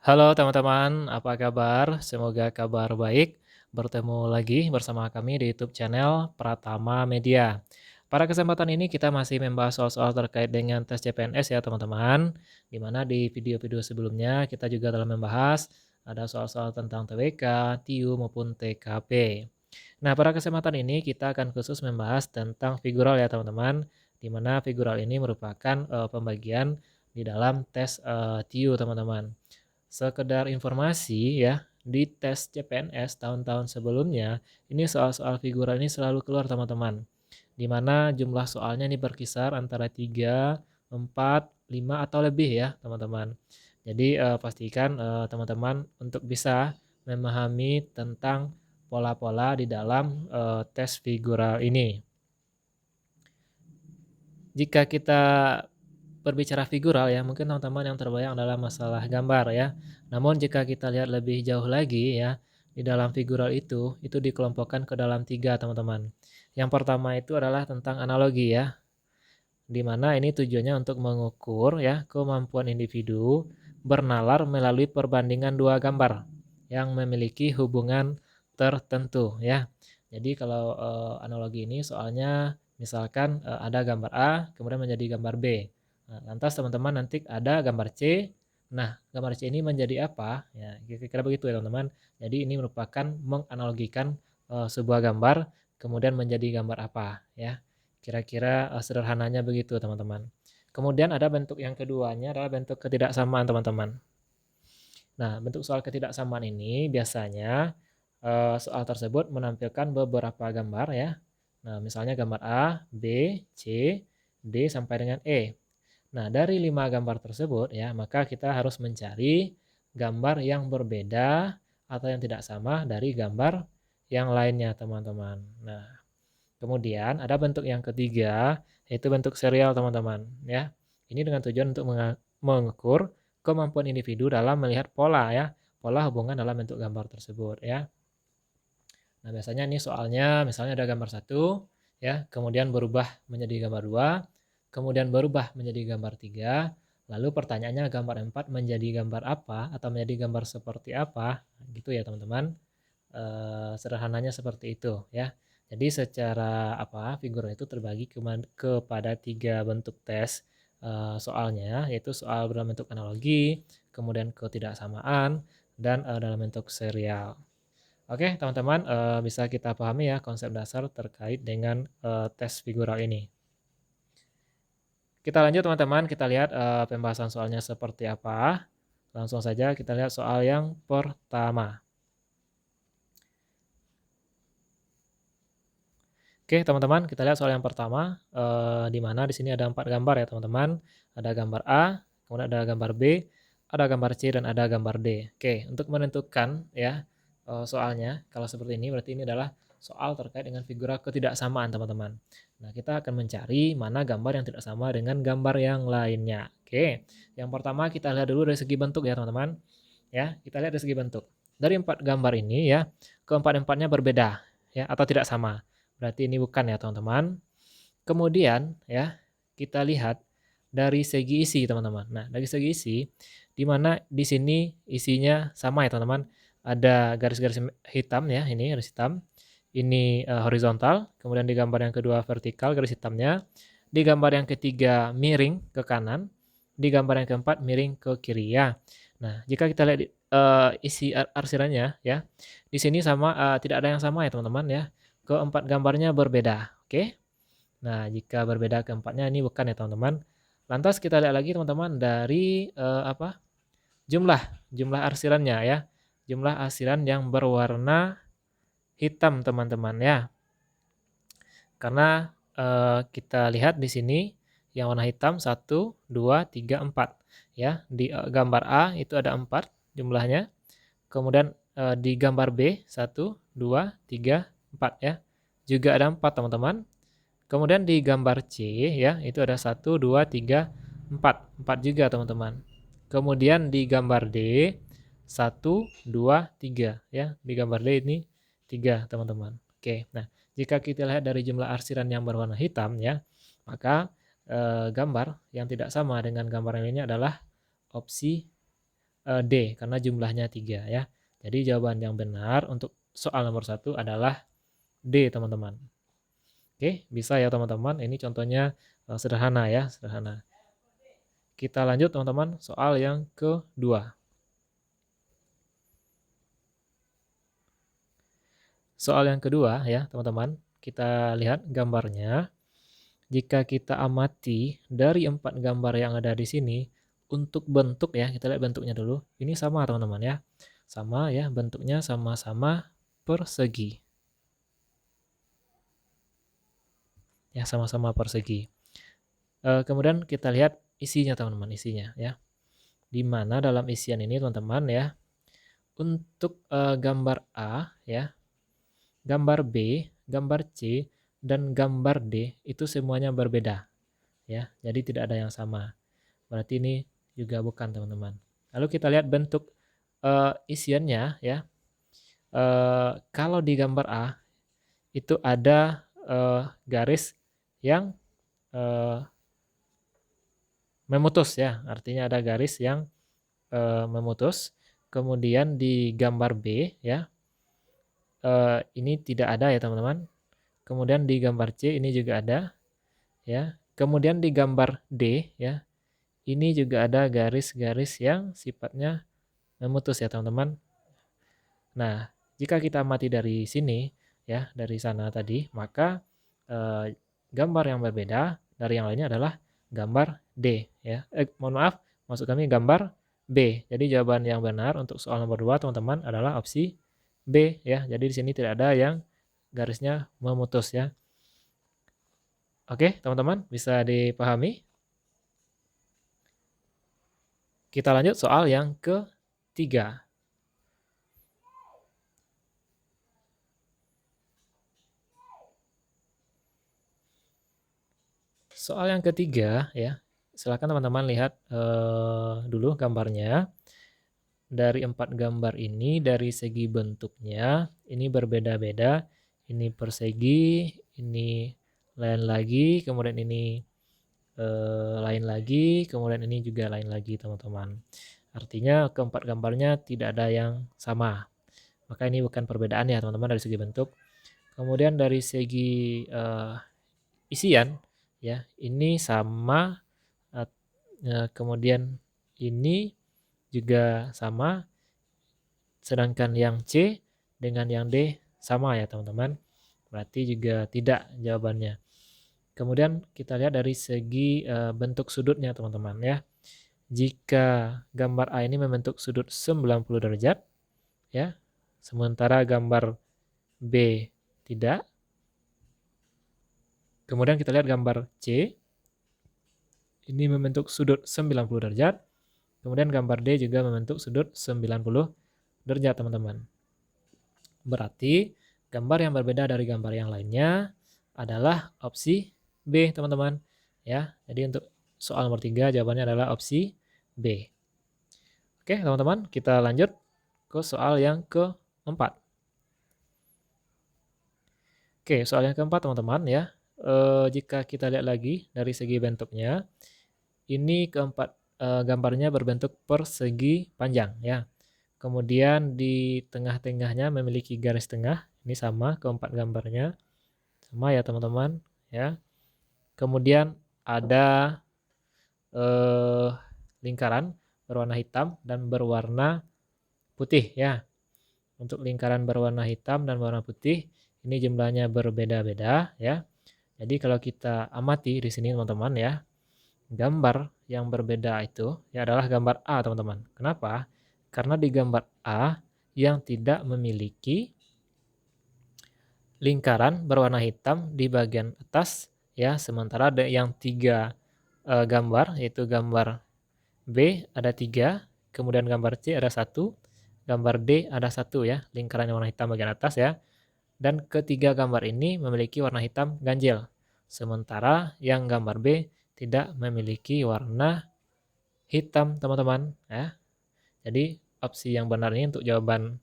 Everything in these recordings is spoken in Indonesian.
Halo teman-teman, apa kabar? Semoga kabar baik. Bertemu lagi bersama kami di YouTube channel Pratama Media. Pada kesempatan ini kita masih membahas soal-soal terkait dengan tes CPNS ya teman-teman. Di mana di video-video sebelumnya kita juga telah membahas ada soal-soal tentang TWK, TIU maupun TKP. Nah, pada kesempatan ini kita akan khusus membahas tentang figural ya teman-teman. Di mana figural ini merupakan pembagian di dalam tes TIU teman-teman. Sekedar informasi ya, di tes CPNS tahun-tahun sebelumnya, ini soal-soal figural ini selalu keluar teman-teman. Di mana jumlah soalnya ini berkisar antara 3, 4, 5 atau lebih ya teman-teman. Jadi pastikan teman-teman untuk bisa memahami tentang pola-pola di dalam tes figural ini. Jika kita berbicara figural ya, mungkin teman-teman yang terbayang adalah masalah gambar ya. Namun jika kita lihat lebih jauh lagi ya, di dalam figural itu dikelompokkan ke dalam 3 teman-teman. Yang pertama itu adalah tentang analogi ya, di mana ini tujuannya untuk mengukur ya kemampuan individu bernalar melalui perbandingan dua gambar yang memiliki hubungan tertentu ya. Jadi kalau analogi ini soalnya misalkan ada gambar A kemudian menjadi gambar B. Nah, lantas teman-teman nanti ada gambar C. Nah, gambar C ini menjadi apa? Ya, kira-kira begitu ya teman-teman. Jadi ini merupakan menganalogikan sebuah gambar kemudian menjadi gambar apa ya. Kira-kira sederhananya begitu teman-teman. Kemudian ada bentuk yang keduanya adalah bentuk ketidaksamaan teman-teman. Nah, bentuk soal ketidaksamaan ini biasanya soal tersebut menampilkan beberapa gambar ya. Nah, misalnya gambar A, B, C, D sampai dengan E. Nah, dari 5 gambar tersebut ya, maka kita harus mencari gambar yang berbeda atau yang tidak sama dari gambar yang lainnya, teman-teman. Nah, kemudian ada bentuk yang ketiga, yaitu bentuk serial, teman-teman, ya. Ini dengan tujuan untuk mengukur kemampuan individu dalam melihat pola ya, pola hubungan dalam bentuk gambar tersebut ya. Nah, biasanya ini soalnya misalnya ada gambar satu ya, kemudian berubah menjadi gambar 2, kemudian berubah menjadi gambar 3, lalu pertanyaannya gambar 4 menjadi gambar apa atau menjadi gambar seperti apa, gitu ya, teman-teman. Sederhananya seperti itu ya. Jadi secara apa, figural itu terbagi kepada 3 bentuk tes soalnya, yaitu soal dalam bentuk analogi, kemudian ketidaksamaan, dan dalam bentuk serial. Oke teman-teman, bisa kita pahami ya konsep dasar terkait dengan tes figural ini. Kita lanjut teman-teman, kita lihat pembahasan soalnya seperti apa. Langsung saja kita lihat soal yang pertama. Oke teman-teman, kita lihat soal yang pertama, di mana di sini ada 4 gambar ya teman-teman. Ada gambar A, kemudian ada gambar B, ada gambar C, dan ada gambar D. Oke, untuk menentukan ya soalnya, kalau seperti ini berarti ini adalah soal terkait dengan figura ketidaksamaan teman-teman. Nah, kita akan mencari mana gambar yang tidak sama dengan gambar yang lainnya. Oke, yang pertama kita lihat dulu dari segi bentuk ya teman-teman. Ya, kita lihat dari segi bentuk. Dari 4 gambar ini ya, keempat-empatnya berbeda ya atau tidak sama. Berarti ini bukan ya teman-teman. Kemudian ya, kita lihat dari segi isi teman-teman. Nah, dari segi isi, di mana di sini isinya sama ya teman-teman. Ada garis-garis hitam ya, ini garis hitam. Ini horizontal, kemudian di gambar yang kedua vertikal garis hitamnya. Di gambar yang ketiga miring ke kanan, di gambar yang keempat miring ke kiri ya. Nah, jika kita lihat isi arsirannya ya, di sini sama tidak ada yang sama ya teman-teman ya. Keempat gambarnya berbeda, oke? Nah, jika berbeda keempatnya ini bukan ya teman-teman. Lantas kita lihat lagi teman-teman dari apa? Jumlah jumlah arsirannya ya. Jumlah arsiran yang berwarna hitam teman-teman ya. Karena kita lihat di sini yang warna hitam 1, 2, 3, 4 ya. Di gambar A itu ada 4 jumlahnya. Kemudian di gambar B 1, 2, 3, 4 ya. Juga ada 4 teman-teman. Kemudian di gambar C ya, itu ada 1, 2, 3, 4. 4 juga teman-teman. Kemudian di gambar D 1, 2, 3 ya. Di gambar D ini 3 teman-teman. Oke, nah jika kita lihat dari jumlah arsiran yang berwarna hitam ya, maka gambar yang tidak sama dengan gambar yang lainnya adalah opsi D karena jumlahnya 3 ya. Jadi jawaban yang benar untuk soal nomor 1 adalah D, teman-teman. Oke, bisa ya teman-teman. Ini contohnya sederhana ya, sederhana. Kita lanjut teman-teman, soal yang kedua. Soal yang kedua ya teman-teman, kita lihat gambarnya. Jika kita amati dari 4 gambar yang ada di sini, untuk bentuk ya, kita lihat bentuknya dulu. Ini sama teman-teman ya. Sama ya, bentuknya sama-sama persegi. Ya, sama-sama persegi. Kemudian kita lihat isinya teman-teman, isinya ya. Di mana dalam isian ini teman-teman ya, untuk gambar A ya, gambar B, gambar C, dan gambar D itu semuanya berbeda ya. Jadi tidak ada yang sama. Berarti ini juga bukan teman-teman. Lalu kita lihat bentuk isiannya ya. Kalau di gambar A itu ada garis yang memutus ya, artinya ada garis yang memutus. Kemudian di gambar B ya, ini tidak ada ya teman-teman. Kemudian di gambar C ini juga ada ya. Kemudian di gambar D ya, ini juga ada garis-garis yang sifatnya memutus ya teman-teman. Nah, jika kita amati dari sini ya, dari sana tadi, maka gambar yang berbeda dari yang lainnya adalah gambar D ya. Mohon maaf, maksud kami gambar B. Jadi jawaban yang benar untuk soal nomor 2 teman-teman adalah opsi B ya. Jadi di sini tidak ada yang garisnya memutus ya. Oke, teman-teman bisa dipahami? Kita lanjut soal yang ketiga. Soal yang ketiga ya, silakan teman-teman lihat dulu gambarnya. Dari 4 gambar ini, dari segi bentuknya, ini berbeda-beda. Ini persegi, ini lain lagi, kemudian ini lain lagi, kemudian ini juga lain lagi teman-teman. Artinya keempat gambarnya tidak ada yang sama. Maka ini bukan perbedaan ya teman-teman dari segi bentuk. Kemudian dari segi isian ya, ini sama, kemudian ini juga sama, sedangkan yang C dengan yang D sama ya teman-teman. Berarti juga tidak jawabannya. Kemudian kita lihat dari segi bentuk sudutnya teman-teman ya. Jika gambar A ini membentuk sudut 90 derajat ya, sementara gambar B tidak. Kemudian kita lihat gambar C, ini membentuk sudut 90 derajat. Kemudian gambar D juga membentuk sudut 90 derajat teman-teman. Berarti gambar yang berbeda dari gambar yang lainnya adalah opsi B teman-teman. Ya, jadi untuk soal nomor 3 jawabannya adalah opsi B. Oke teman-teman, kita lanjut ke soal yang keempat. Oke, soal yang keempat teman-teman ya. Jika kita lihat lagi dari segi bentuknya, ini keempat gambarnya berbentuk persegi panjang ya. Kemudian di tengah-tengahnya memiliki garis tengah, ini sama keempat gambarnya. Sama ya teman-teman ya. Kemudian ada lingkaran berwarna hitam dan berwarna putih ya. Untuk lingkaran berwarna hitam dan berwarna putih ini jumlahnya berbeda-beda ya. Jadi kalau kita amati di sini teman-teman ya, gambar yang berbeda itu ya adalah gambar A teman-teman. Kenapa? Karena di gambar A yang tidak memiliki lingkaran berwarna hitam di bagian atas ya, sementara ada yang 3 gambar, yaitu gambar B ada 3, kemudian gambar C ada 1, gambar D ada 1 ya, lingkaran yang warna hitam bagian atas ya. Dan ketiga gambar ini memiliki warna hitam ganjil. Sementara yang gambar B tidak memiliki warna hitam, teman-teman ya. Jadi opsi yang benar ini untuk jawaban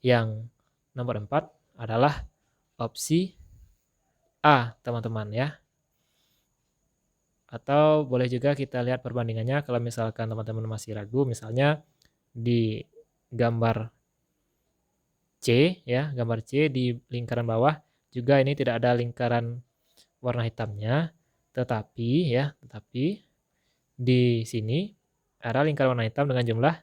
yang nomor 4 adalah opsi A, teman-teman ya. Atau boleh juga kita lihat perbandingannya kalau misalkan teman-teman masih ragu, misalnya di gambar C ya, gambar C di lingkaran bawah juga ini tidak ada lingkaran warna hitamnya, tetapi di sini ada lingkaran warna hitam dengan jumlah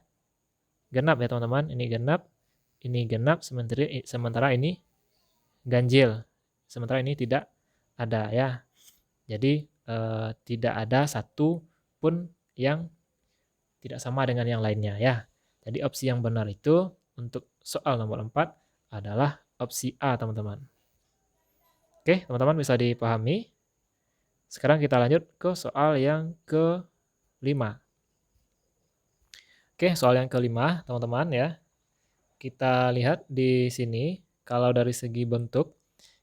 genap ya teman-teman. Ini genap sementara ini ganjil. Sementara ini tidak ada ya. Jadi tidak ada satu pun yang tidak sama dengan yang lainnya ya. Jadi opsi yang benar itu untuk soal nomor 4 adalah opsi A, teman-teman. Oke, teman-teman bisa dipahami. Sekarang kita lanjut ke soal yang ke-5. Oke, soal yang ke-5, teman-teman ya. Kita lihat di sini, kalau dari segi bentuk,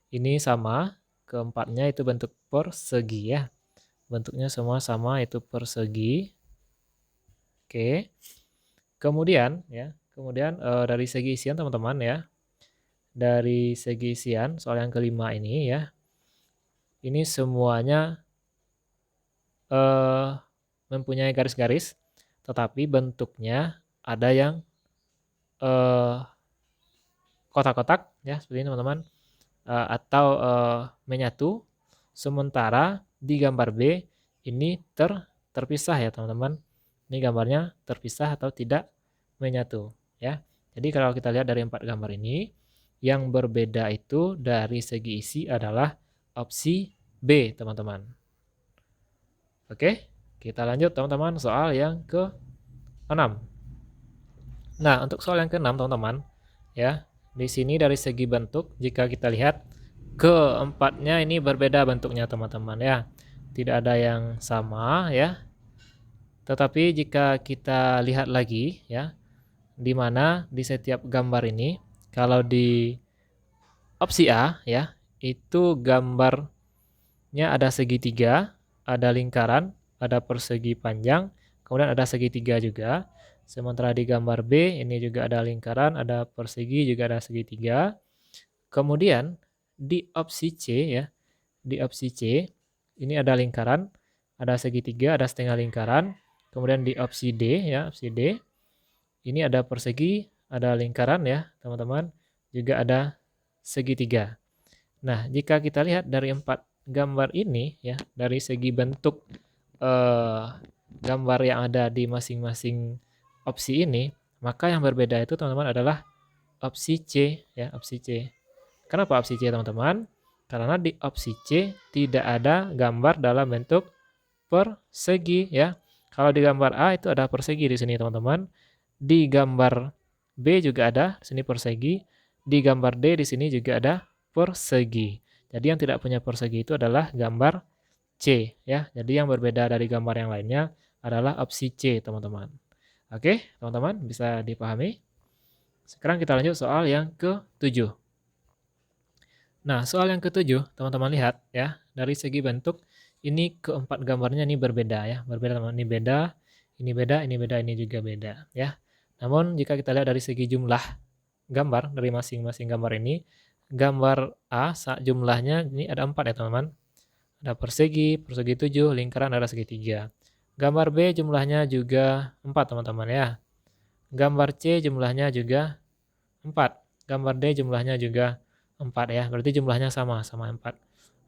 ini sama, keempatnya itu bentuk persegi ya. Bentuknya semua sama, itu persegi. Oke. Kemudian dari segi isian teman-teman ya. Dari segi isian soal yang kelima ini ya. Ini semuanya mempunyai garis-garis, tetapi bentuknya ada yang kotak-kotak ya seperti ini teman-teman, atau menyatu. Sementara di gambar B ini terpisah ya teman-teman. Ini gambarnya terpisah atau tidak menyatu ya. Jadi kalau kita lihat dari 4 gambar ini, yang berbeda itu dari segi isi adalah opsi B, teman-teman. Oke, kita lanjut teman-teman soal yang ke-6. Nah, untuk soal yang ke-6 teman-teman, ya. Di sini dari segi bentuk jika kita lihat keempatnya ini berbeda bentuknya teman-teman ya. Tidak ada yang sama ya. Tetapi jika kita lihat lagi ya, di mana di setiap gambar ini, kalau di opsi A ya, itu gambarnya ada segitiga, ada lingkaran, ada persegi panjang, kemudian ada segitiga juga. Sementara di gambar B ini juga ada lingkaran, ada persegi, juga ada segitiga. Kemudian di opsi C ya, di opsi C ini ada lingkaran, ada segitiga, ada setengah lingkaran. Kemudian di opsi D ya, opsi D ini ada persegi, ada lingkaran ya, teman-teman. Juga ada segitiga. Nah, jika kita lihat dari 4 gambar ini ya, dari segi bentuk gambar yang ada di masing-masing opsi ini, maka yang berbeda itu teman-teman adalah opsi C ya, opsi C. Kenapa opsi C, teman-teman? Karena di opsi C tidak ada gambar dalam bentuk persegi ya. Kalau di gambar A itu ada persegi di sini, teman-teman. Di gambar B juga ada, di sini persegi. Di gambar D di sini juga ada persegi. Jadi yang tidak punya persegi itu adalah gambar C ya. Jadi yang berbeda dari gambar yang lainnya adalah opsi C, teman-teman. Oke, teman-teman bisa dipahami? Sekarang kita lanjut soal yang ke-7. Nah, soal yang ke-7, teman-teman lihat ya, dari segi bentuk ini keempat gambarnya ini berbeda ya, berbeda teman. Ini beda, ini beda, ini beda, ini juga beda ya. Namun jika kita lihat dari segi jumlah gambar dari masing-masing gambar ini, gambar A jumlahnya ini ada 4 ya teman-teman. Ada persegi, persegi 7, lingkaran, ada segitiga. Gambar B jumlahnya juga 4 teman-teman ya. Gambar C jumlahnya juga 4. Gambar D jumlahnya juga 4 ya. Berarti jumlahnya sama 4.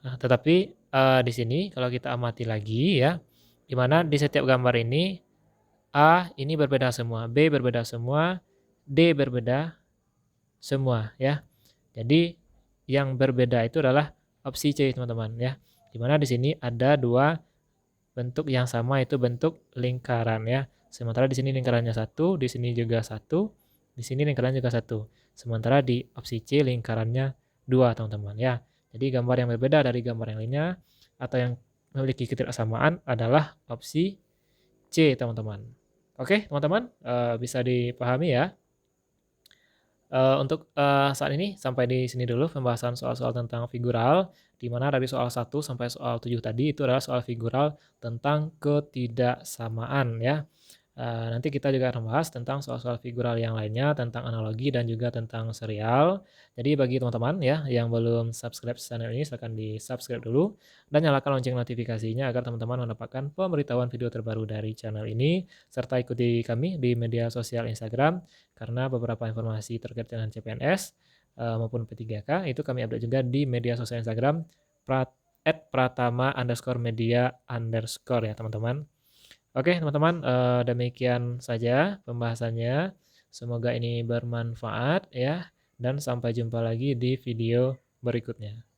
Nah, tetapi di sini kalau kita amati lagi ya, di mana di setiap gambar ini A ini berbeda semua, B berbeda semua, D berbeda semua ya. Jadi yang berbeda itu adalah opsi C, teman-teman ya. Di mana di sini ada 2 bentuk yang sama, itu bentuk lingkaran ya. Sementara di sini lingkarannya 1, di sini juga 1, di sini lingkarannya juga 1. Sementara di opsi C lingkarannya 2, teman-teman ya. Jadi gambar yang berbeda dari gambar yang lainnya atau yang memiliki ketidaksamaan adalah opsi C, teman-teman. Oke, teman-teman, bisa dipahami ya. Untuk saat ini sampai di sini dulu pembahasan soal-soal tentang figural, di mana dari soal 1 sampai soal 7 tadi itu adalah soal figural tentang ketidaksamaan ya. Nanti kita juga akan bahas tentang soal-soal figural yang lainnya, tentang analogi dan juga tentang serial. Jadi bagi teman-teman ya yang belum subscribe channel ini silahkan di-subscribe dulu dan nyalakan lonceng notifikasinya agar teman-teman mendapatkan pemberitahuan video terbaru dari channel ini, serta ikuti kami di media sosial Instagram karena beberapa informasi terkait dengan CPNS maupun P3K itu kami update juga di media sosial Instagram prat @pratama_media_ ya teman-teman. Oke teman-teman, demikian saja pembahasannya. Semoga ini bermanfaat ya, dan sampai jumpa lagi di video berikutnya.